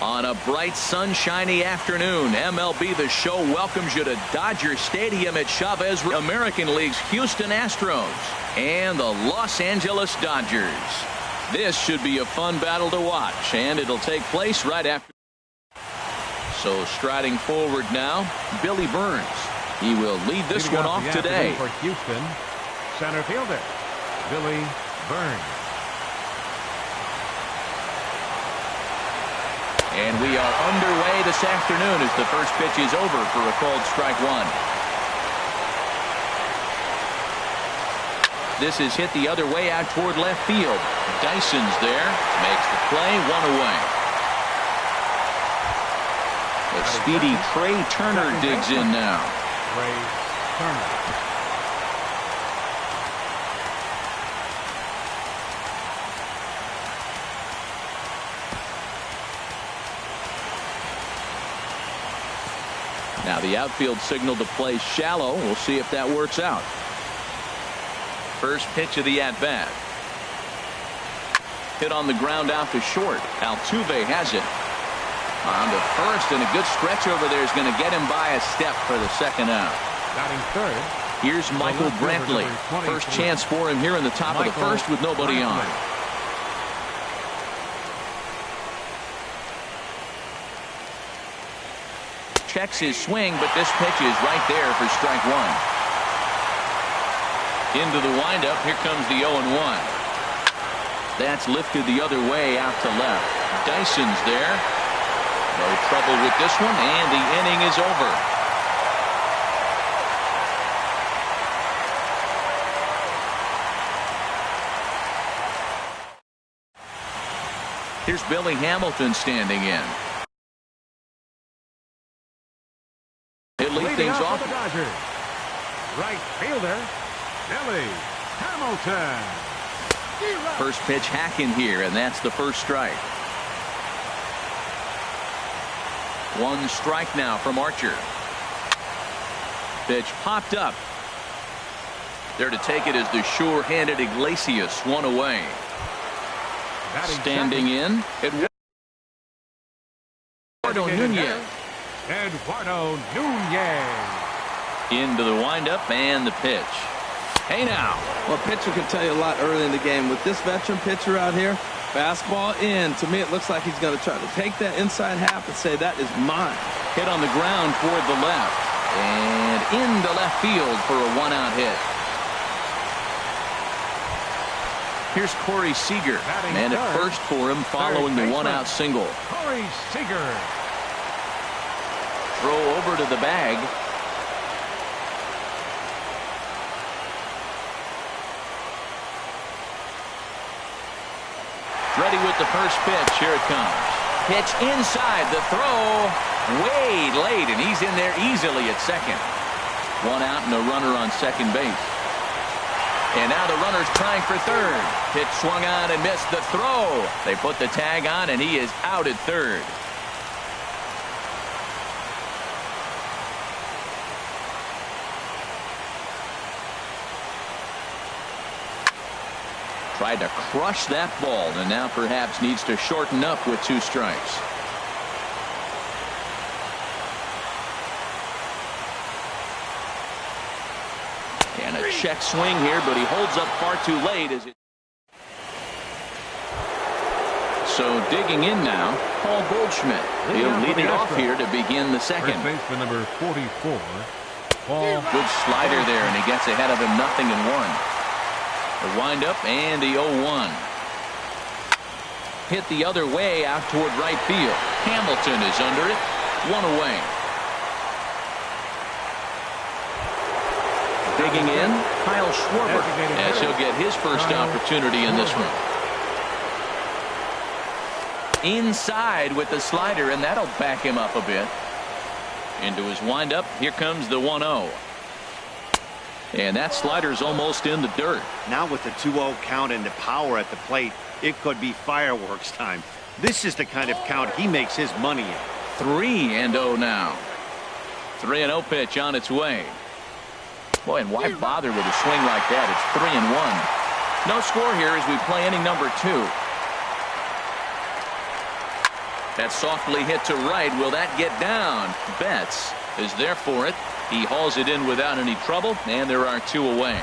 On a bright, sunshiny afternoon, MLB The Show welcomes you to Dodger Stadium at Chavez, American League's Houston Astros and the Los Angeles Dodgers. This should be a fun battle to watch, and it'll take place right after. So striding forward now, Billy Burns. He will lead this one off today. For Houston, center fielder, Billy Burns. And we are underway this afternoon as the first pitch is over for a called strike one. This is hit the other way out toward left field. Dyson's there, makes the play, one away. The speedy Trey Turner digs in now. Trey Turner. Now the outfield signal to play shallow. We'll see if that works out. First pitch of the at-bat. Hit on the ground out to short. Altuve has it. On to first, and a good stretch over there is going to get him by a step for the second out. Batting third. Here's Michael Brantley. First chance for him here in the top of the first with nobody on. Checks his swing, but this pitch is right there for strike one. Into the windup. Here comes the 0-1. That's lifted the other way out to left. Dyson's there. No trouble with this one, and the inning is over. Here's Billy Hamilton standing in. He'll lead things off. The Dodgers. Right fielder, Billy Hamilton. First pitch hacking here, and that's the first strike. One strike now from Archer. Pitch popped up. There to take it is the sure-handed Iglesias, one away. Standing in, Eduardo Nunez. Eduardo Nunez. Into the windup and the pitch. Hey now. Well, pitcher can tell you a lot early in the game. With this veteran pitcher out here, fastball in. To me, it looks like he's going to try to take that inside half and say, that is mine. Hit on the ground toward the left. And into left field for a one-out hit. Here's Corey Seager. Man at first for him following the one-out single. Corey Seager. Throw over to the bag. Ready with the first pitch. Here it comes. Pitch inside. The throw way late, and he's in there easily at second. One out and a runner on second base. And now the runner's trying for third. Pitch swung on and missed the throw. They put the tag on, and he is out at third. Tried to crush that ball, and now perhaps needs to shorten up with two strikes. And a check swing here, but he holds up far too late. So digging in now, Paul Goldschmidt. He'll lead it off here to begin the second. First baseman number 44, Paul. Good slider there, and he gets ahead of him 0-1. The windup and the 0-1. Hit the other way out toward right field. Hamilton is under it. One away. Digging in, Kyle Schwarber, as he'll get his first opportunity in this one. Inside with the slider, and that'll back him up a bit. Into his windup. Here comes the 1-0. And that slider's almost in the dirt. Now with the 2-0 count and the power at the plate, it could be fireworks time. This is the kind of count he makes his money in. 3-0 now. 3-0 pitch on its way. Boy, and why bother with a swing like that? It's 3-1. No score here as we play inning number 2. That softly hit to right. Will that get down? Betts is there for it. He hauls it in without any trouble, and there are 2 away.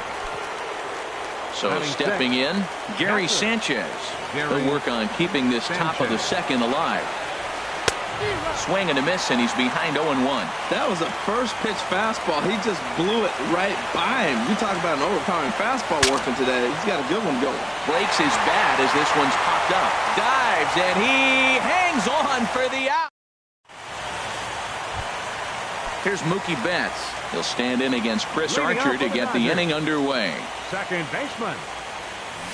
So stepping in, Gary Sanchez. He'll work on keeping this top of the second alive. Swing and a miss, and he's behind 0-1. That was a first pitch fastball. He just blew it right by him. You talk about an overpowering fastball working today. He's got a good one going. Breaks his bat as this one's popped up. Dives, and he hangs on for the out. Here's Mookie Betts. He'll stand in against Chris Archer to get the inning underway. Second baseman,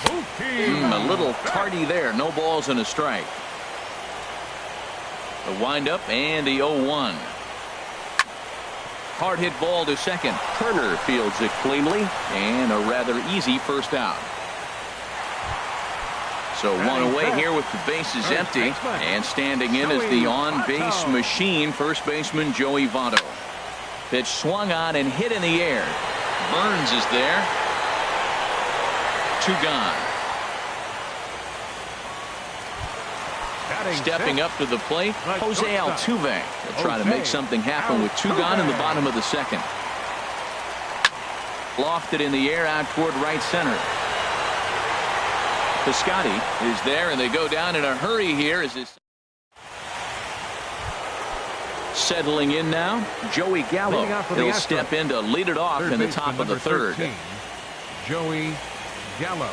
Mookie. A little tardy there. No balls and a strike. The windup and the 0-1. Hard hit ball to second. Turner fields it cleanly, and a rather easy first out. So 1 away here with the bases empty, and standing in is the on-base machine, first baseman Joey Votto. Pitch swung on and hit in the air. Burns is there. 2 gone. Stepping up to the plate, Jose Altuve. He'll try to make something happen with 2 gone in the bottom of the second. Lofted in the air out toward right center. Piscotty is there, and they go down in a hurry here as this. Settling in now, Joey Gallo. He'll step in to lead it off in the top of the third. Joey Gallo.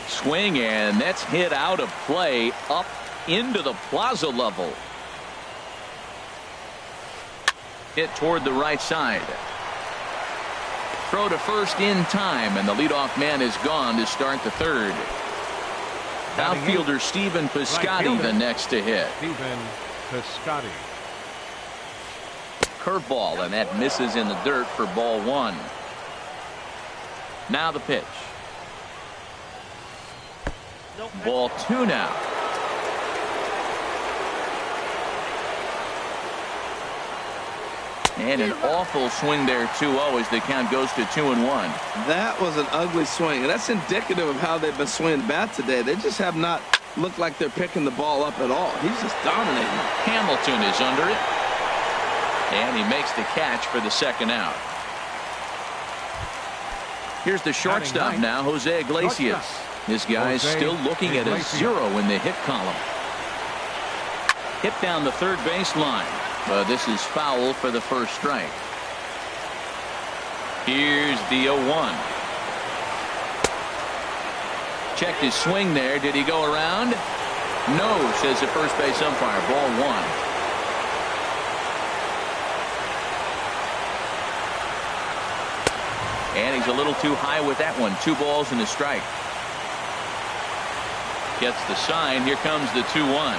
Swing, and that's hit out of play up into the plaza level. Hit toward the right side. Throw to first in time, and the leadoff man is gone to start the third. Outfielder Stephen Piscotty the next to hit. Stephen Piscotty. Curveball, and that misses in the dirt for ball 1. Now the pitch. Ball 2 now. And an awful swing there, 2-0, as the count goes to 2-1. That was an ugly swing, and that's indicative of how they've been swinging the bat today. They just have not looked like they're picking the ball up at all. He's just dominating. Hamilton is under it, and he makes the catch for the second out. Here's the shortstop now, Jose Iglesias. This guy is still looking at a 0 in the hit column. Hit down the third baseline. But this is foul for the first strike. Here's the 0-1. Checked his swing there. Did he go around? No, says the first base umpire. Ball 1. And he's a little too high with that one. 2 balls and a strike. Gets the sign. Here comes the 2-1.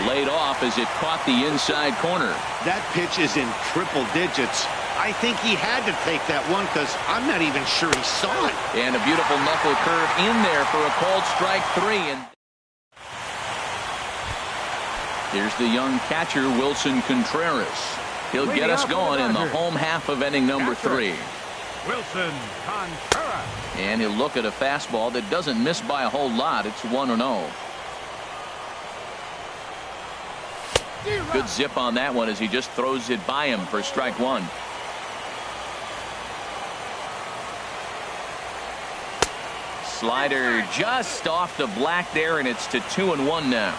Laid off as it caught the inside corner. That pitch is in triple digits. I think he had to take that one because I'm not even sure he saw it. And a beautiful knuckle curve in there for a called strike 3. And here's the young catcher, Wilson Contreras. He'll get us going in the home half of inning number 3. Wilson Contreras. And he'll look at a fastball that doesn't miss by a whole lot. It's 1-0. Good zip on that one as he just throws it by him for strike 1. Slider just off the black there, and it's to 2-1 now.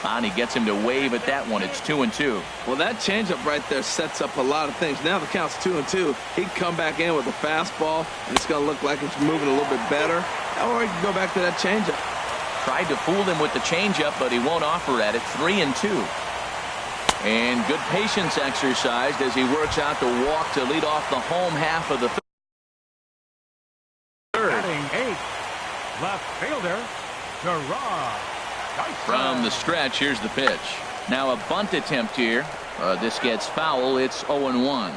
And he gets him to wave at that one. It's 2-2. Well, that changeup right there sets up a lot of things. Now the count's 2-2. He'd come back in with a fastball, and it's going to look like it's moving a little bit better. Or he can go back to that changeup. Tried to fool him with the changeup, but he won't offer at it. 3-2. And good patience exercised as he works out the walk to lead off the home half of the third. Batting 8th, left fielder, Gerard. From the stretch, here's the pitch. Now a bunt attempt here. This gets foul. It's 0-1.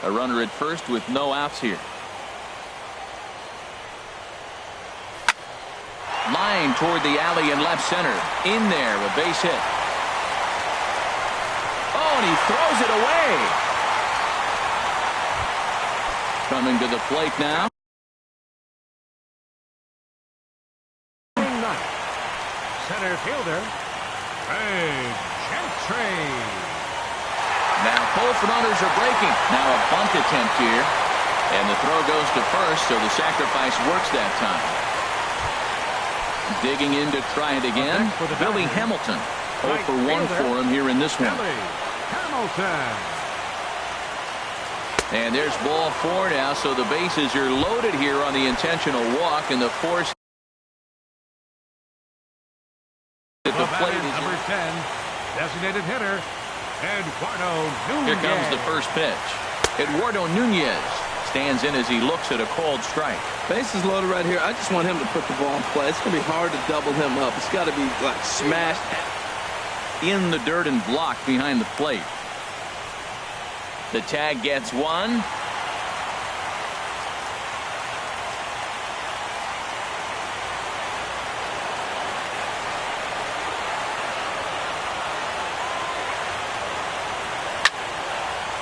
A runner at first with no outs here. Line toward the alley in left center. In there, a base hit. Oh, and he throws it away. Coming to the plate now. Center fielder, Big Gentry. Now both runners are breaking. Now a bunt attempt here. And the throw goes to first, so the sacrifice works that time. Digging in to try it again, Billy Hamilton. 0 for 1 for him here in this one. Billy Hamilton. And there's ball 4 now, so the bases are loaded here on the intentional walk, and the force at the plate is number 10, designated hitter, Eduardo Nunez. Here comes the first pitch. Eduardo Nunez stands in as he looks at a called strike. Bases loaded right here. I just want him to put the ball in play. It's going to be hard to double him up. It's got to be like smashed in the dirt and blocked behind the plate. The tag gets one.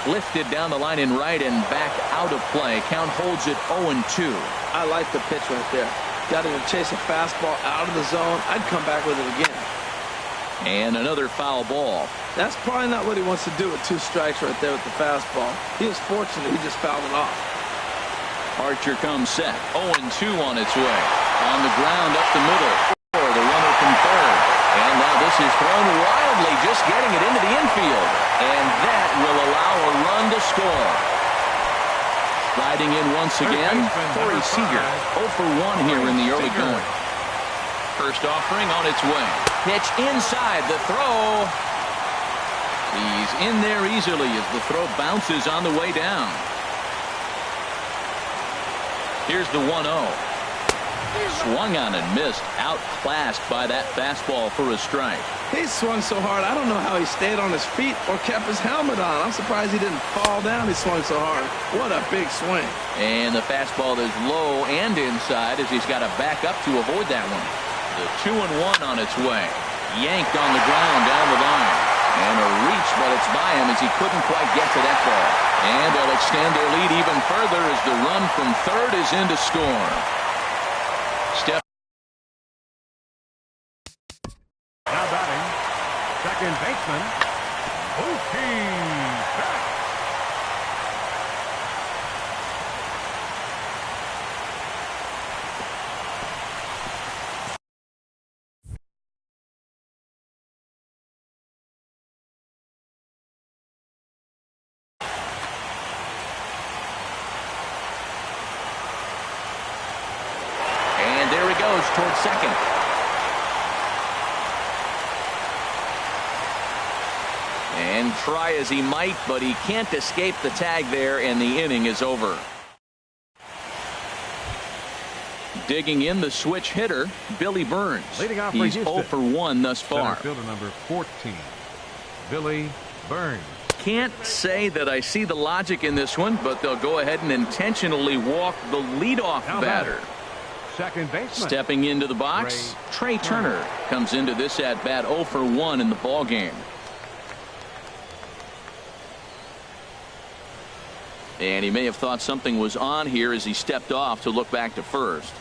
Lifted down the line in right and back out of play. Count holds it 0-2. I like the pitch right there. Got him to chase a fastball out of the zone. I'd come back with it again. And another foul ball. That's probably not what he wants to do with 2 strikes right there with the fastball. He was fortunate he just fouled it off. Archer comes set. 0-2 on its way. On the ground up the middle for the runner from third. And now this is thrown wildly, just getting it into the infield. And that will allow a run to score. Sliding in once again, Corey Seager. 0 for 1 here in the early going. First offering on its way. Pitch inside, the throw. He's in there easily as the throw bounces on the way down. Here's the 1-0. Swung on and missed, outclassed by that fastball for a strike. He swung so hard, I don't know how he stayed on his feet or kept his helmet on. I'm surprised he didn't fall down. He swung so hard. What a big swing. And the fastball is low and inside as he's got to back up to avoid that one. The 2-1 on its way. Yanked on the ground down the line. And a reach, but it's by him as he couldn't quite get to that ball. And they'll extend their lead even further as the run from third is in to score. Step. Now batting, second baseman, Mookie Betts. And there he goes towards second. And try as he might, but he can't escape the tag there, and the inning is over. Digging in the switch hitter, Billy Burns. Leading off for He's Houston. 0 for 1 thus far. Center fielder number 14, Billy Burns. Can't say that I see the logic in this one, but they'll go ahead and intentionally walk the leadoff Now batter. Second baseman. Stepping into the box, Trey Turner comes into this at bat 0 for 1 in the ball game. And he may have thought something was on here as he stepped off to look back to first.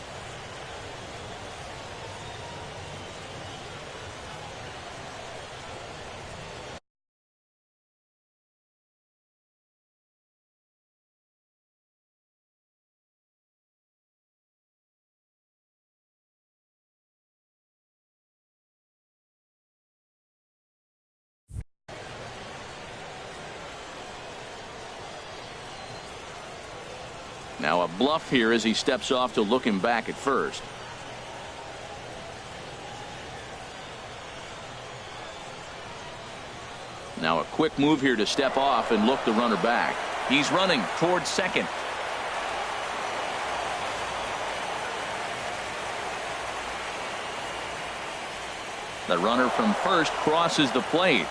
Now a bluff here as he steps off to look him back at first. Now a quick move here to step off and look the runner back. He's running towards second. The runner from first crosses the plate.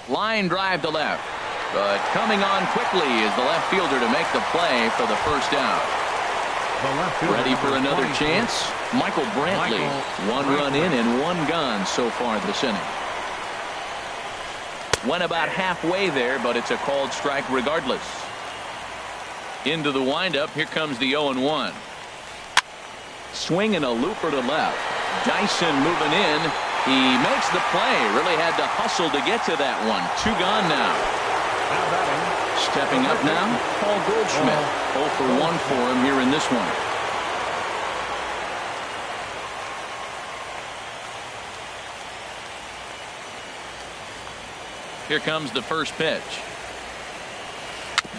Line drive to left, but coming on quickly is the left fielder to make the play for the first out. Ready for another chance? Michael Brantley. One run in and 1 gun so far this inning. Went about halfway there, but it's a called strike regardless. Into the windup. Here comes the 0-1. Swinging a looper to left. Dyson moving in. He makes the play. Really had to hustle to get to that one. 2 gone now. Stepping up now, Paul Goldschmidt. 0 for 1 for him here in this one. Here comes the first pitch.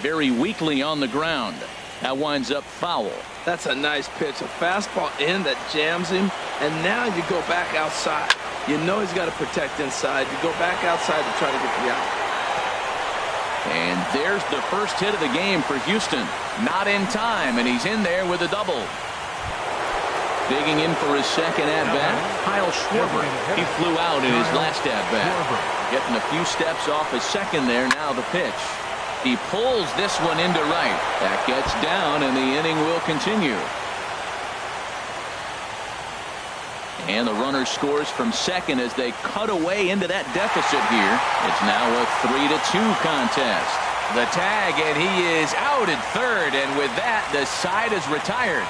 Very weakly on the ground. That winds up foul. That's a nice pitch. A fastball in that jams him. And now you go back outside. You know he's got to protect inside. You go back outside to try to get the out. And there's the first hit of the game for Houston. Not in time, and he's in there with a double. Digging in for his second at-bat, Kyle Schwarber. He flew out in his last at-bat. Getting a few steps off his second there. Now the pitch. He pulls this one into right. That gets down, and the inning will continue. And the runner scores from second as they cut away into that deficit here. It's now a 3-2 contest. The tag, and he is out at third, and with that, the side is retired.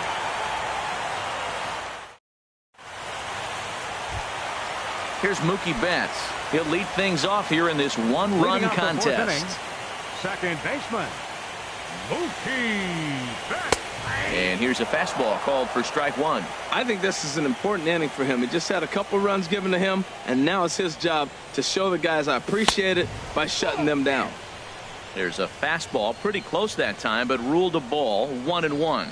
Here's Mookie Betts. He'll lead things off here in this one-run contest. Second baseman, Mookie Betts. And here's a fastball called for strike 1. I think this is an important inning for him. He just had a couple runs given to him, and now it's his job to show the guys I appreciate it by shutting them down. There's a fastball pretty close that time, but ruled a ball. 1-1.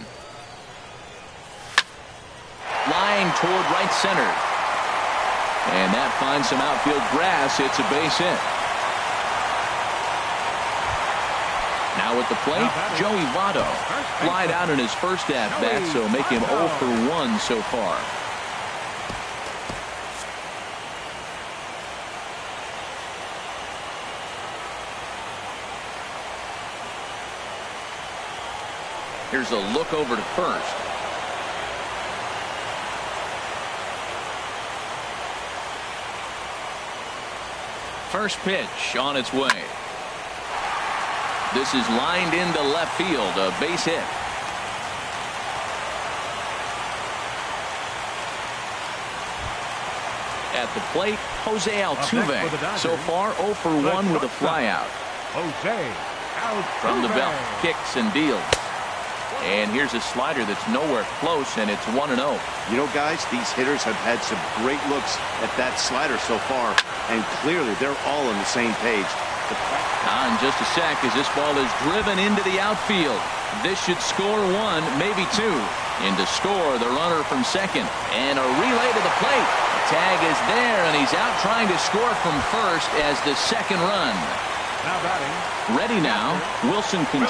Flying toward right center. And that finds some outfield grass. It's a base hit. Now at the plate, Joey Votto. Flied out in his first at-bat, so make him 0 for 1 so far. Here's a look over to first. First pitch on its way. This is lined into left field, a base hit. At the plate, Jose Altuve. So far, 0 for 1 with a flyout. Jose Altuve. From the belt, kicks and deals. And here's a slider that's nowhere close, and it's 1-0. You know, guys, these hitters have had some great looks at that slider so far, and clearly they're all on the same page. In just a sec as this ball is driven into the outfield. This should score 1, maybe 2. In to score the runner from second. And a relay to the plate. The tag is there, and he's out trying to score from first as the second run. Now batting. Ready now. Wilson can.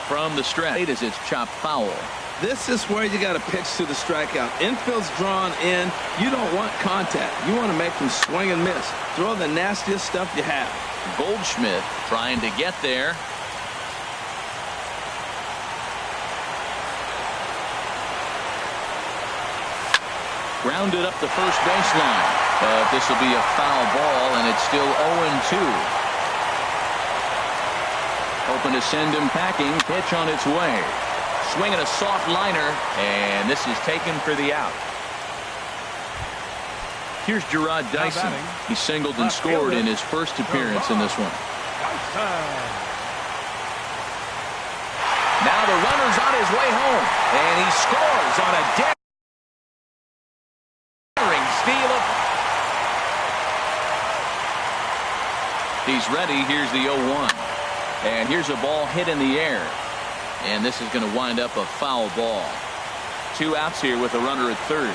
From the stretch as it's chopped foul. This is where you got to pitch to the strikeout. Infield's drawn in. You don't want contact. You want to make them swing and miss. Throw the nastiest stuff you have. Goldschmidt trying to get there. Grounded up the first baseline. This will be a foul ball, and it's still 0-2. Hoping to send him packing. Pitch on its way. Swinging a soft liner, and this is taken for the out. Here's Gerard Dyson. He singled and scored in his first appearance in this one. Now the runner's on his way home, and he scores on a daring steal. He's ready. Here's the 0-1. And here's a ball hit in the air. And this is going to wind up a foul ball. 2 outs here with a runner at third.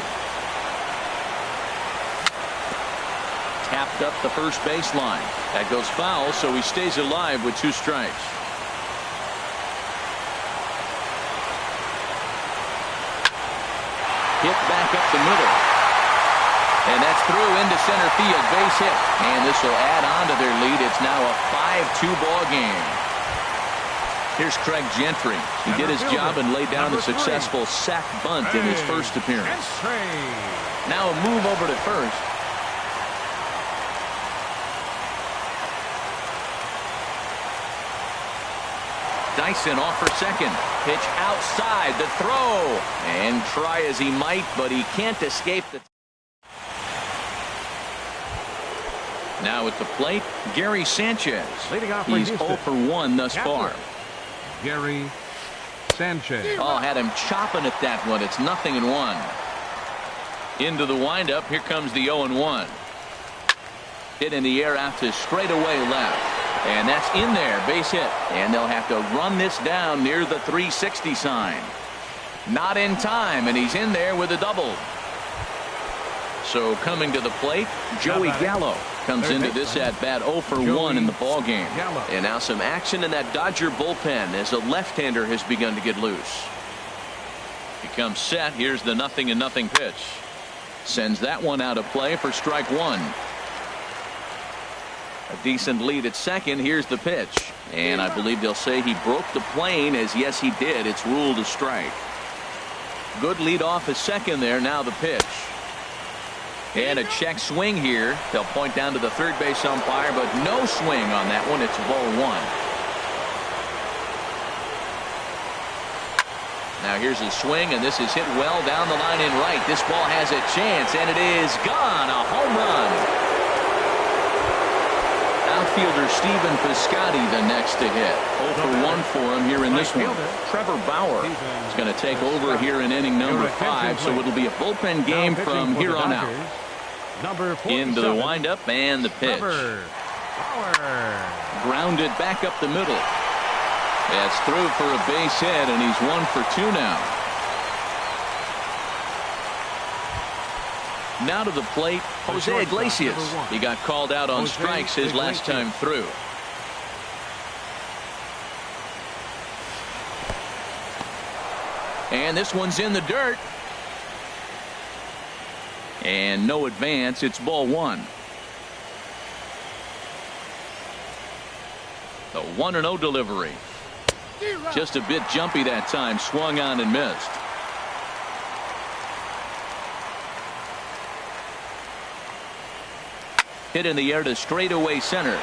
Tapped up the first baseline. That goes foul, so he stays alive with 2 strikes. Hit back up the middle. And that's through into center field, base hit. And this will add on to their lead. It's now a 5-2 ball game. Here's Craig Gentry. He did his job and laid down a successful sac bunt in his first appearance. Now a move over to first. Dyson off for second. Pitch outside the throw. And try as he might, but he can't escape the... Now at the plate, Gary Sanchez. He's 0 for 1 thus far. Gary Sanchez. Oh, had him chopping at that one. It's 0-1. Into the windup. Here comes the 0-1. Hit in the air out to straightaway left. And that's in there, base hit. And they'll have to run this down near the 360 sign. Not in time, and he's in there with a double. So coming to the plate, Joey Gallo comes into this at bat 0 for 1 in the ball game. And now some action in that Dodger bullpen as a left-hander has begun to get loose. He comes set. Here's the 0-0 pitch. Sends that one out of play for strike one. A decent lead at second. Here's the pitch. And I believe they'll say he broke the plane, as yes he did. It's ruled a strike. Good lead off at second there. Now the pitch. And a check swing here. They'll point down to the third base umpire, but no swing on that one. It's ball one. Now here's a swing, and this is hit well down the line in right. This ball has a chance, and it is gone. A home run. Outfielder Stephen Piscotty the next to hit. 0 for 1 for him here in this one. Trevor Bauer is going to take over here in inning number 5, so it'll be a bullpen game from here on out. Into the windup and the pitch. Grounded back up the middle. That's through for a base hit, and he's 1 for 2 now. Now to the plate, Jose Iglesias. He got called out on strikes his last time through. And this one's in the dirt. And no advance. It's ball one. The 1-0 delivery. Just a bit jumpy that time. Swung on and missed. Hit in the air to straightaway center.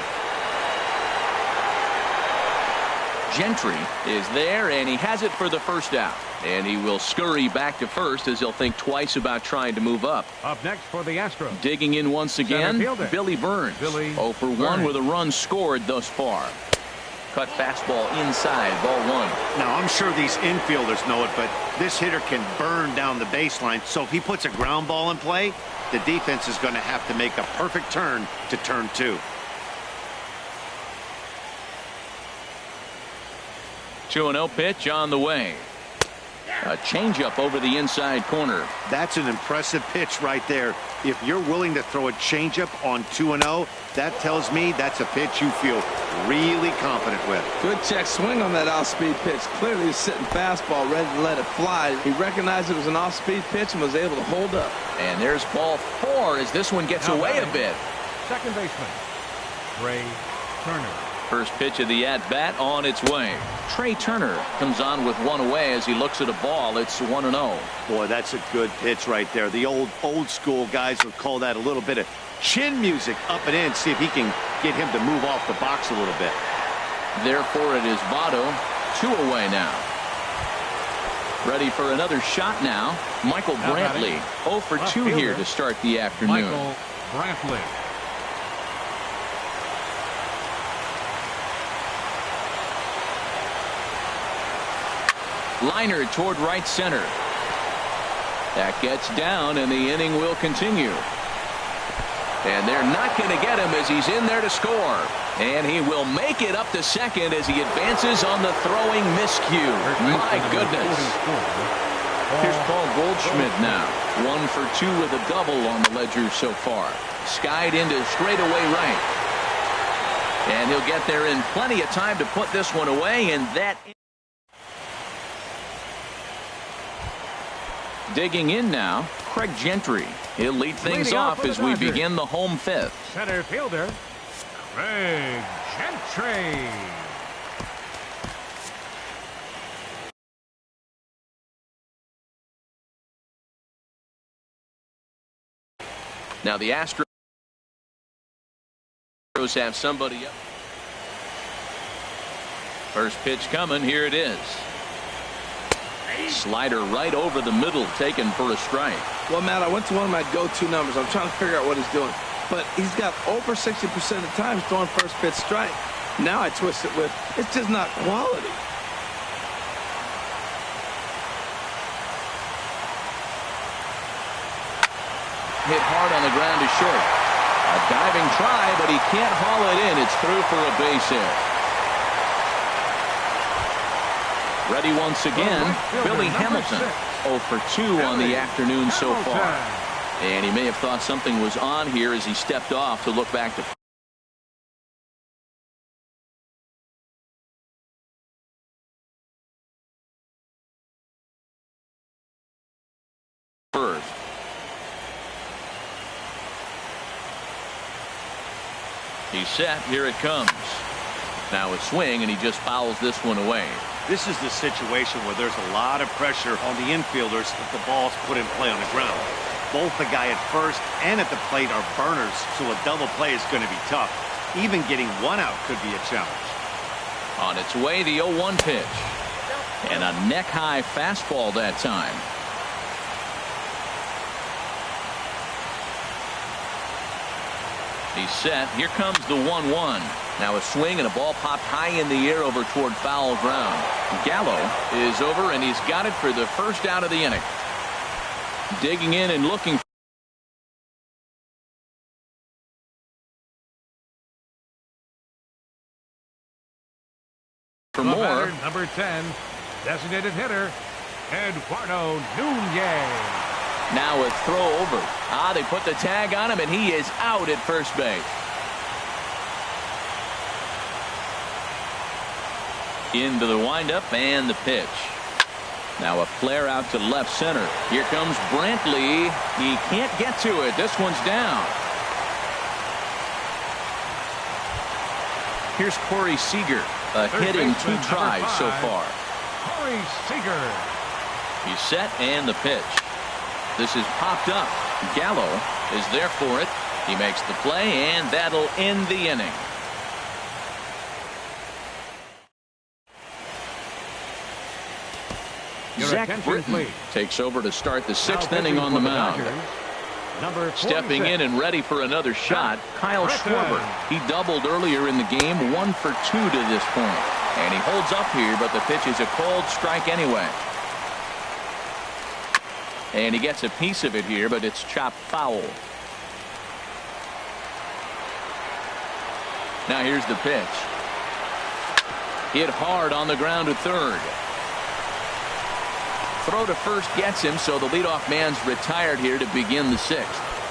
Gentry is there, and he has it for the first out. And he will scurry back to first as he'll think twice about trying to move up. Up next for the Astros. Digging in once again, Billy Burns. 0 for 1 with a run scored thus far. Cut fastball inside, ball one. Now, I'm sure these infielders know it, but this hitter can burn down the baseline. So if he puts a ground ball in play, the defense is going to have to make a perfect turn to turn two. 2-0 pitch on the way. A changeup over the inside corner. That's an impressive pitch right there. If you're willing to throw a changeup on 2-0, that tells me that's a pitch you feel really confident with. Good check swing on that off-speed pitch. Clearly he's sitting fastball, ready to let it fly. He recognized it was an off-speed pitch and was able to hold up. And there's ball 4 as this one gets away a bit. Second baseman, Trey Turner. First pitch of the at-bat on its way. Trey Turner comes on with one away as he looks at a ball. It's 1-0. Boy, that's a good pitch right there. The old school guys would call that a little bit of chin music up and in. See if he can get him to move off the box a little bit. Therefore, it is Votto. 2 away now. Ready for another shot now. Michael Brantley. 0 for 2 here to start the afternoon. Michael Brantley. Liner toward right center. That gets down, and the inning will continue. And they're not going to get him as he's in there to score. And he will make it up to second as he advances on the throwing miscue. My goodness. Here's Paul Goldschmidt now. 1 for 2 with a double on the ledger so far. Skied into straightaway right. And he'll get there in plenty of time to put this one away, and that... Digging in now, Craig Gentry. He'll lead things Leading off for the as we Dodgers. begin the home fifth. Center fielder, Craig Gentry. Now the Astros have somebody up. First pitch coming. Here it is. Slider right over the middle, taken for a strike. Well, Matt, I went to one of my go-to numbers. I'm trying to figure out what he's doing. But he's got over 60% of the time throwing first pitch strike. Now I twist it with, it's just not quality. Hit hard on the ground to short. A diving try, but he can't haul it in. It's through for a base hit. Ready once again, Billy Hamilton. 0 for 2 on the afternoon so far. And he may have thought something was on here as he stepped off to look back to first. He's set. Here it comes. Now a swing, and he just fouls this one away. This is the situation where there's a lot of pressure on the infielders if the ball's put in play on the ground. Both the guy at first and at the plate are burners, so a double play is going to be tough. Even getting one out could be a challenge. On its way, the 0-1 pitch. And a neck-high fastball that time. He's set. Here comes the 1-1. Now a swing and a ball popped high in the air over toward foul ground. Gallo is over, and he's got it for the first out of the inning. Digging in and looking for more. Number 10, designated hitter, Eduardo Nunez. Now a throw over. They put the tag on him, and he is out at first base. Into the windup and the pitch. Now a flare out to left center. Here comes Brantley. He can't get to it. This one's down. Here's Corey Seager. A hit in 2 tries so far. Corey Seager. He's set and the pitch. This is popped up. Gallo is there for it. He makes the play, and that'll end the inning. Zach Britton takes over to start the 6th inning on the mound. Stepping in and ready for another shot, Kyle Schwarber. He doubled earlier in the game, 1 for 2 to this point. And he holds up here, but the pitch is a cold strike anyway. And he gets a piece of it here, but it's chopped foul. Now here's the pitch. Hit hard on the ground to third. Throw to first gets him, so the leadoff man's retired here to begin the 6th.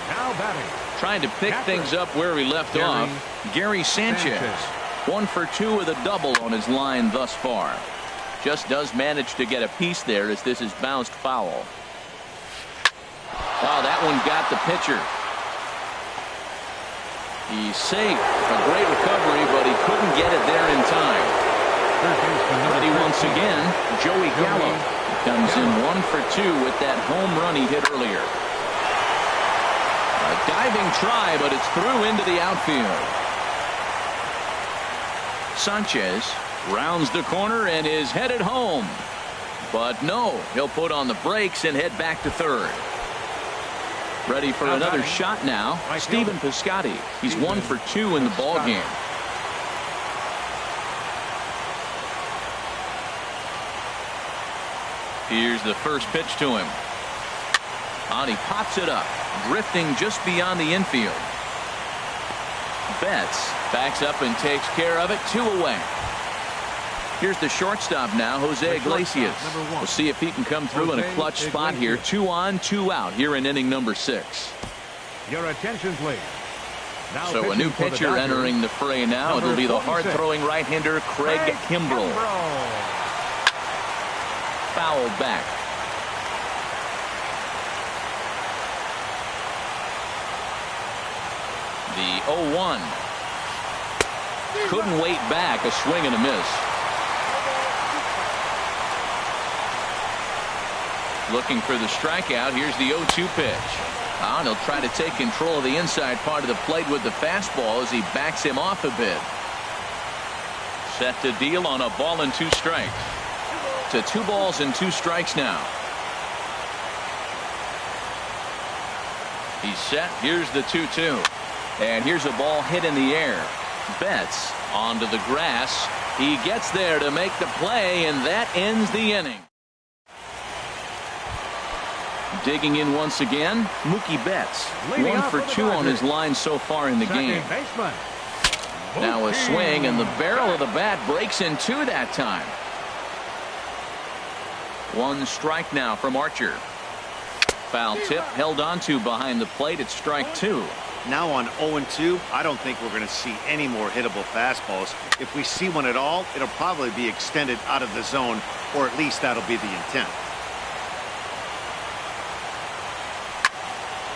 Now batting. Trying to pick things up where he left off. Gary Sanchez. 1 for 2 with a double on his line thus far. Just does manage to get a piece there as this is bounced foul. Oh, that one got the pitcher. He's safe. A great recovery, but he couldn't get it there in time. Ready once again, Joey Gallo. Comes in 1 for 2 with that home run he hit earlier. A diving try, but it's through into the outfield. Sanchez rounds the corner and is headed home. But no, he'll put on the brakes and head back to third. Ready for another shot now, Stephen Piscotty. He's 1 for 2 in the ballgame. Here's the first pitch to him. And he pops it up, drifting just beyond the infield. Betts backs up and takes care of it. 2 away. Here's the shortstop now, Jose Iglesias. We'll see if he can come through in a clutch spot here. 2 on, 2 out here in inning number 6. Your attention, please. So a new pitcher entering the fray now. It'll be the hard-throwing right-hander Craig Kimbrell. Fouled back. The 0-1. Couldn't wait back. A swing and a miss. Looking for the strikeout. Here's the 0-2 pitch. And he'll try to take control of the inside part of the plate with the fastball as he backs him off a bit. Set to deal on a ball and 2 strikes. To 2 balls and 2 strikes now. He's set. Here's the 2-2. And here's a ball hit in the air. Betts onto the grass. He gets there to make the play, and that ends the inning. Digging in once again, Mookie Betts. 1 for 2 on his line so far in the game. Now a swing, and the barrel of the bat breaks in 2 that time. 1 strike now from Archer. Foul tip held onto behind the plate at strike 2. Now on 0-2, I don't think we're going to see any more hittable fastballs. If we see one at all, it'll probably be extended out of the zone, or at least that'll be the intent.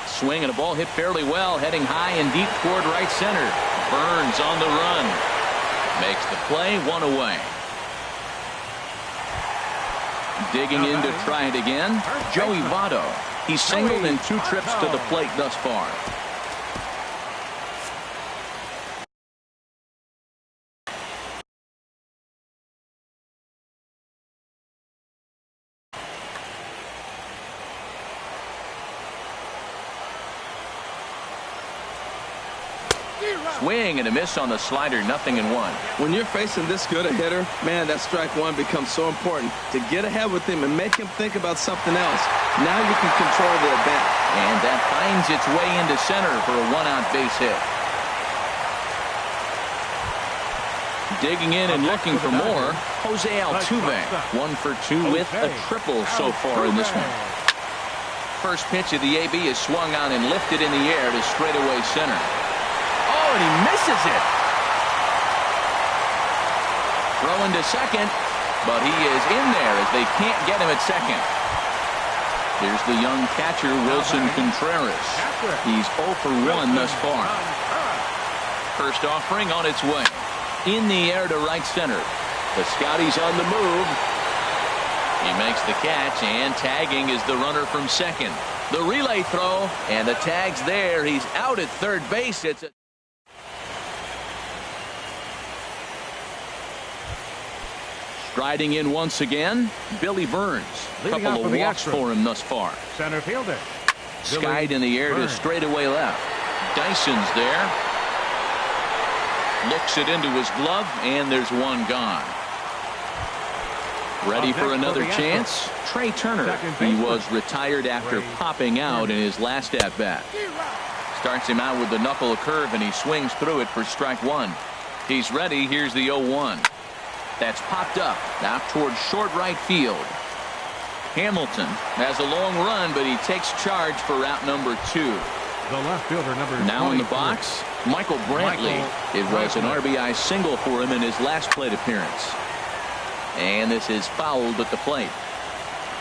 Swing and a ball hit fairly well, heading high and deep toward right center. Burns on the run. Makes the play, 1 away. Digging in to try it again, Joey Votto. He's singled in 2 trips to the plate thus far. Swing and a miss on the slider, 0-1. When you're facing this good a hitter, man, that strike 1 becomes so important to get ahead with him and make him think about something else. Now you can control the at-bat. And that finds its way into center for a 1-out base hit. Digging in and looking for more, Jose Altuve. 1 for 2 with a triple so far in this one. First pitch of the AB is swung on and lifted in the air to straightaway center. And he misses it. Throwing to second, but he is in there as they can't get him at second. Here's the young catcher, Wilson Contreras. He's 0 for 1 thus far. First offering on its way. In the air to right center. The Scouty's on the move. He makes the catch, and tagging is the runner from second. The relay throw, and the tag's there. He's out at third base. It's a Striding in once again, Billy Burns. Couple of walks for him thus far. Center fielder. Skied in the air to straightaway left. Dyson's there. Looks it into his glove, and there's 1 gone. Ready for another chance? Trey Turner. He was retired after popping out in his last at-bat. Starts him out with the knuckle curve, and he swings through it for strike 1. He's ready. Here's the 0-1. That's popped up out towards short right field. Hamilton has a long run, but he takes charge for route number 2. The left fielder, number now in the box, Michael Brantley. It was an RBI single for him in his last plate appearance. And this is fouled at the plate.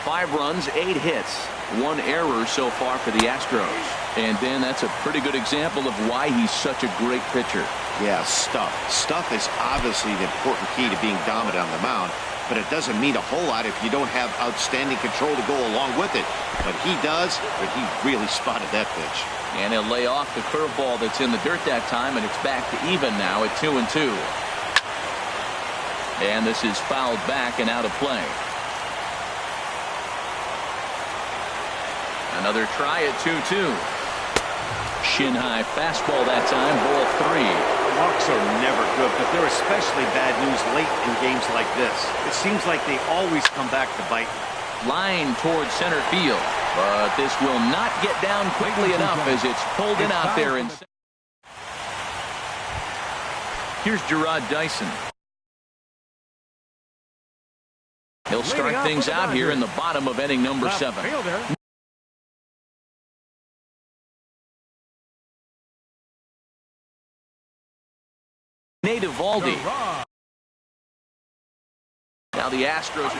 5 runs, 8 hits, 1 error so far for the Astros. And Ben, that's a pretty good example of why he's such a great pitcher. Yeah, stuff. Stuff is obviously the important key to being dominant on the mound, but it doesn't mean a whole lot if you don't have outstanding control to go along with it. But he does, but he really spotted that pitch. And he'll lay off the curveball that's in the dirt that time, and it's back to even now at 2-2. And this is fouled back and out of play. Another try at 2-2. Shin high fastball that time, ball 3. Walks are never good, but they're especially bad news late in games like this. It seems like they always come back to bite. Line towards center field, but this will not get down quickly enough as it's pulled in out there. Here's Gerard Dyson. He'll start things out here in the bottom of inning number 7. Nate Eovaldi. Now the Astros.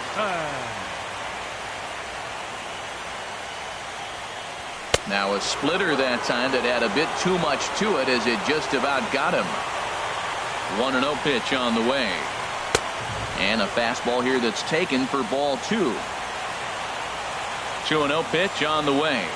Now a splitter that time that had a bit too much to it as it just about got him. 1-0 pitch on the way. And a fastball here that's taken for ball 2. 2-0 pitch on the way.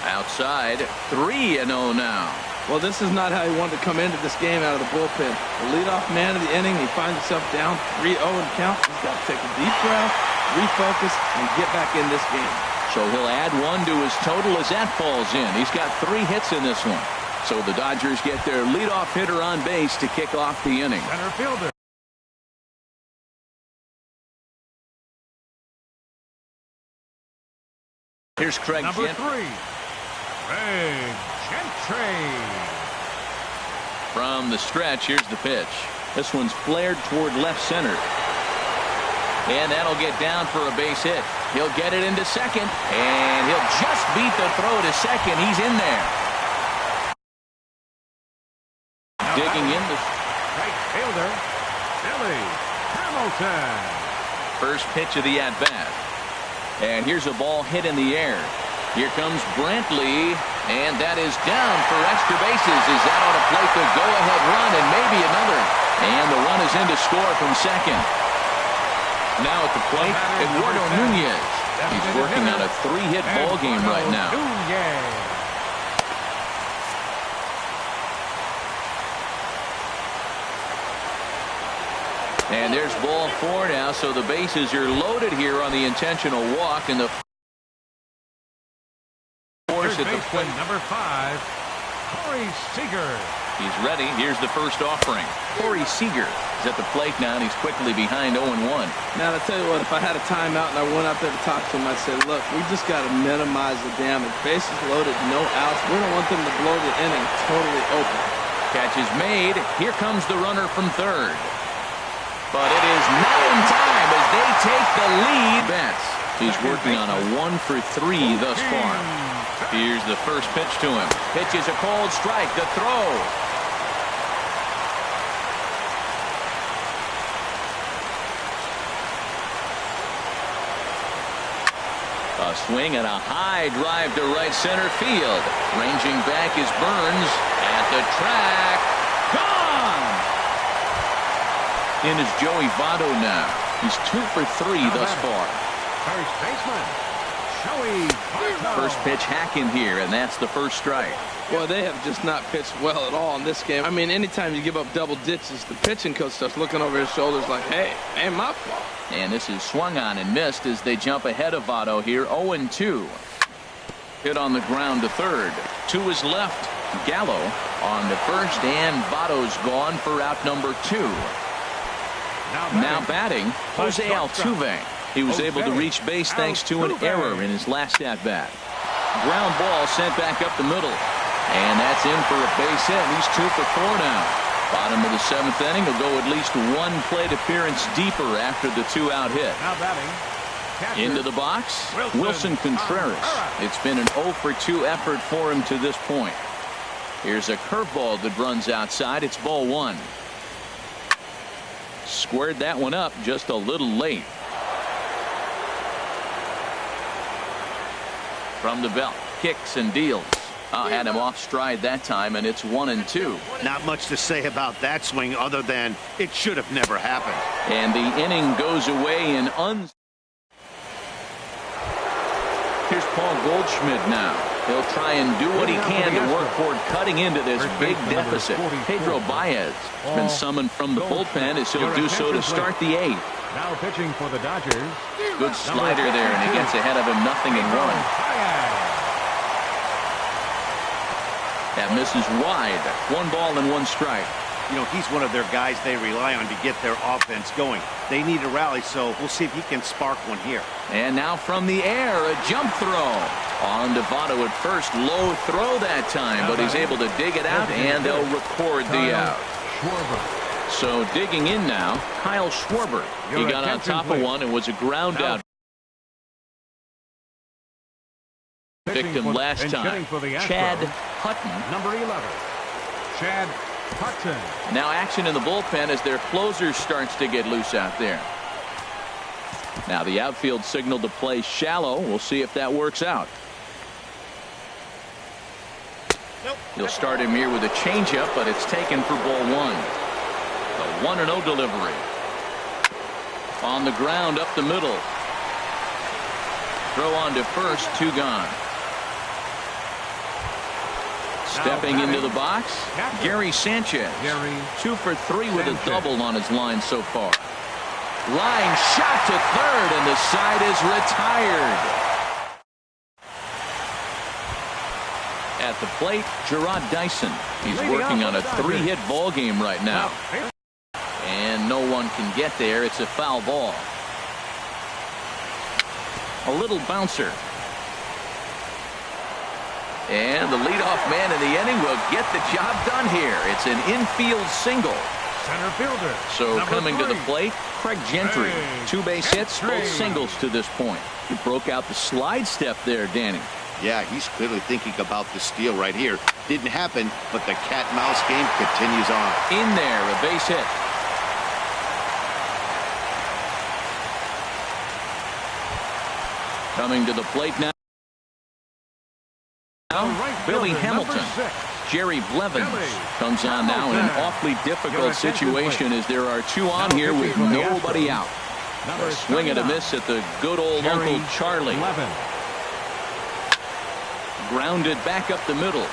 Outside, 3-0 now. Well, this is not how he wanted to come into this game out of the bullpen. The leadoff man of the inning, he finds himself down 3-0 in count. He's got to take a deep breath, refocus, and get back in this game. So he'll add 1 to his total as that falls in. He's got 3 hits in this one. So the Dodgers get their leadoff hitter on base to kick off the inning. Center fielder. Here's Craig Number Gentry. 3. Craig Gentry. From the stretch, here's the pitch. This one's flared toward left center. And that'll get down for a base hit. He'll get it into second, and he'll just beat the throw to second. He's in there. Digging in the Right fielder, Billy Hamilton. first pitch of the at-bat. And here's a ball hit in the air. Here comes Brantley, and that is down for extra bases as that ought to plate the go-ahead run and maybe another. And the run is in to score from second. Now at the plate, Eduardo Nunez. He's working on a 3-hit ball game right now. And there's ball 4 now, so the bases are loaded here on the intentional walk, and the force at the plate. Number 5, Corey Seager. He's ready. Here's the first offering. Corey Seager is at the plate now, and he's quickly behind 0-1. Now, I tell you what, if I had a timeout and I went out there to talk to him, I'd say, look, we just got to minimize the damage. Bases loaded, no outs. We don't want them to blow the inning totally open. Catch is made. Here comes the runner from third. But it is not in time as they take the lead. Betts. He's working on a 1-for-3 thus far. Here's the first pitch to him. Pitch is a cold strike. The throw. A swing and a high drive to right center field. Ranging back is Burns at the track. Gone! In is Joey Votto now. He's 2-for-3 thus far. First baseman, Joey Votto. First pitch hack in here, and that's the first strike. Boy, they have just not pitched well at all in this game. I mean, anytime you give up double ditches, the pitching coach starts looking over his shoulders like, hey, ain't my fault. And this is swung on and missed as they jump ahead of Votto here. 0-2. Hit on the ground to third. To his left, Gallo on the first, and Votto's gone for out number 2. Now batting, Jose Altuve. He was able to reach base thanks to an error in his last at-bat. Ground ball sent back up the middle. And that's in for a base hit. He's 2-for-4 now. Bottom of the 7th inning. Will go at least 1 plate appearance deeper after the 2-out hit. Now batting, Into the box, Wilson Contreras. It's been an 0-for-2 effort for him to this point. Here's a curveball that runs outside. It's ball 1. Squared that one up just a little late. From the belt, kicks and deals. Had him off stride that time, and it's 1-2. Not much to say about that swing other than it should have never happened. And the inning goes away in Here's Paul Goldschmidt now. He'll try and do what he can to work toward cutting into this big deficit. Pedro Baez has been summoned from the bullpen as he'll do so to start the 8th. Now pitching for the Dodgers. Good slider there, and he gets ahead of him 0-1. That misses wide. 1 ball and 1 strike. You know, he's one of their guys they rely on to get their offense going. They need a rally, so we'll see if he can spark one here. And now from the air, a jump throw. On to Votto at first. Low throw that time, but he's able to dig it out, and they'll record the out. So digging in now, Kyle Schwarber. He got on top of one and was a ground out. Victim last time, Chad Hutton. Number 11, Chad Hutton. Now action in the bullpen as their closer starts to get loose out there. Now the outfield signal to play shallow. We'll see if that works out. He'll start him here with a changeup, but it's taken for ball one. The 1-0 delivery. On the ground up the middle. Throw on to first, 2 gone. Stepping into the box, Gary Sanchez. 2 for 3 with a double on his line so far. Line shot to third, and the side is retired. At the plate, Gerard Dyson. He's working on a 3-hit ball game right now. And no one can get there. It's a foul ball. A little bouncer. And the leadoff man in the inning will get the job done here. It's an infield single. Center fielder. So coming to the plate, Craig Gentry. 2 base hits, both singles to this point. He broke out the slide step there, Danny. Yeah, he's clearly thinking about the steal right here. Didn't happen, but the cat-mouse game continues on. In there, a base hit. Coming to the plate now. Billy Hamilton. Jerry Blevins comes on now in an awfully difficult situation as there are 2 on here with nobody out. A swing and a miss at the good old Uncle Charlie. Grounded back up the middle.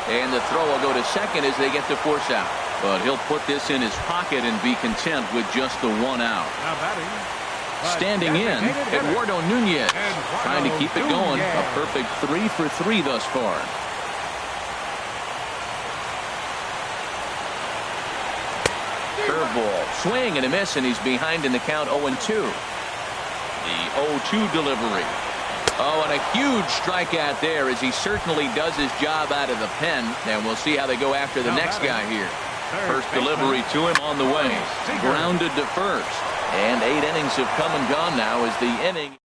And the throw will go to second as they get the force out. But he'll put this in his pocket and be content with just the 1 out. Standing in, Eduardo Nunez. Trying to keep it going. A perfect 3 for 3 thus far. Curveball. Swing and a miss, and he's behind in the count 0-2. The 0-2 delivery. Oh, and a huge strikeout there as he certainly does his job out of the pen. And we'll see how they go after the next guy here. First delivery to him on the way. Grounded to first. And 8 innings have come and gone now as the inning.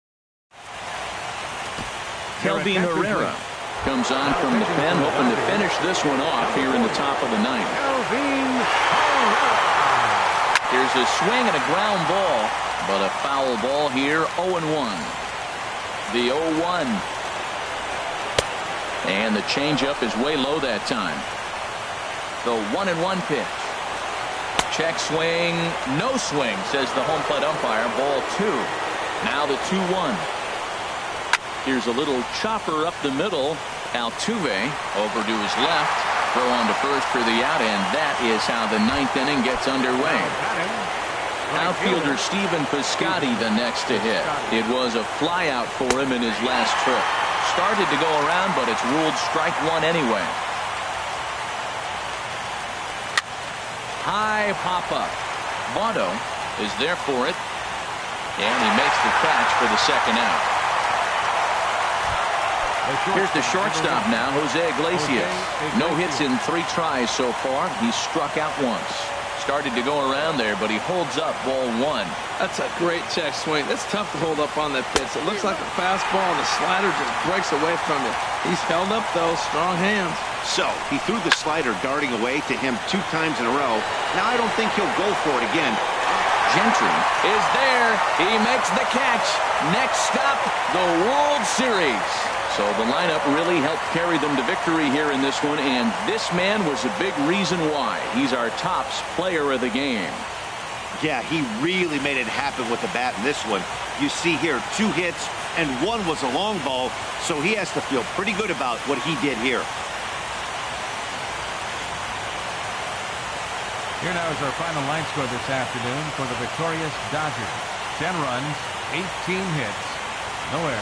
Kelvin Herrera comes on from the pen, hoping to finish this one off here in the top of the 9th. Here's a swing and a ground ball, but a foul ball here, 0-1. The 0-1. And the changeup is way low that time. The 1-1 pitch. Check swing, no swing, says the home plate umpire. Ball 2. Now the 2-1. Here's a little chopper up the middle. Altuve over to his left. Throw on to first for the out, and that is how the 9th inning gets underway. Outfielder Stephen Piscotty the next to hit. It was a flyout for him in his last trip. Started to go around, but it's ruled strike 1 anyway. High pop-up. Votto is there for it, and he makes the catch for the 2nd out. Here's the shortstop now, Jose Iglesias. No hits in 3 tries so far. He's struck out once. Started to go around there, but he holds up ball 1. That's a great check swing. That's tough to hold up on that pitch. It looks like a fastball, and the slider just breaks away from you. He's held up, though. Strong hands. So, he threw the slider darting away to him 2 times in a row. Now, I don't think he'll go for it again. Gentry is there. He makes the catch. Next stop, the World Series. So the lineup really helped carry them to victory here in this one, and this man was a big reason why. He's our tops player of the game. Yeah, he really made it happen with the bat in this one. You see here 2 hits, and 1 was a long ball, so he has to feel pretty good about what he did here. Here now is our final line score this afternoon for the victorious Dodgers. 10 runs, 18 hits, no errors.